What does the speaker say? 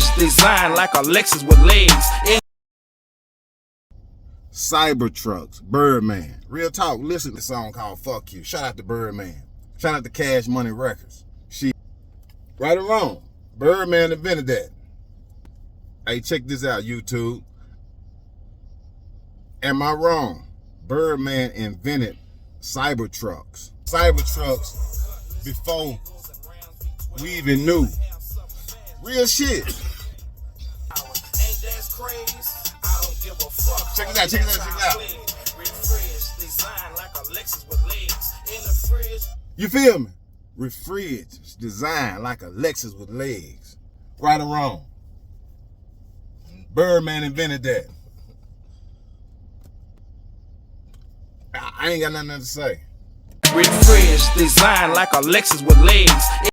Refreshed, designed like a Lexus with legs. Cybertrucks, Birdman. Real talk, listen to the song called Fuck You. Shout out to Birdman. Shout out to Cash Money Records. Right or wrong, Birdman invented that. Hey, check this out, YouTube. Am I wrong? Birdman invented Cybertrucks. Cybertrucks before we even knew. Real shit. Check it out, check it out, check it out. You feel me? Refrigerated, designed like a Lexus with legs. Right or wrong? Birdman invented that. I ain't got nothing to say. Refreshed, designed like a Lexus with legs.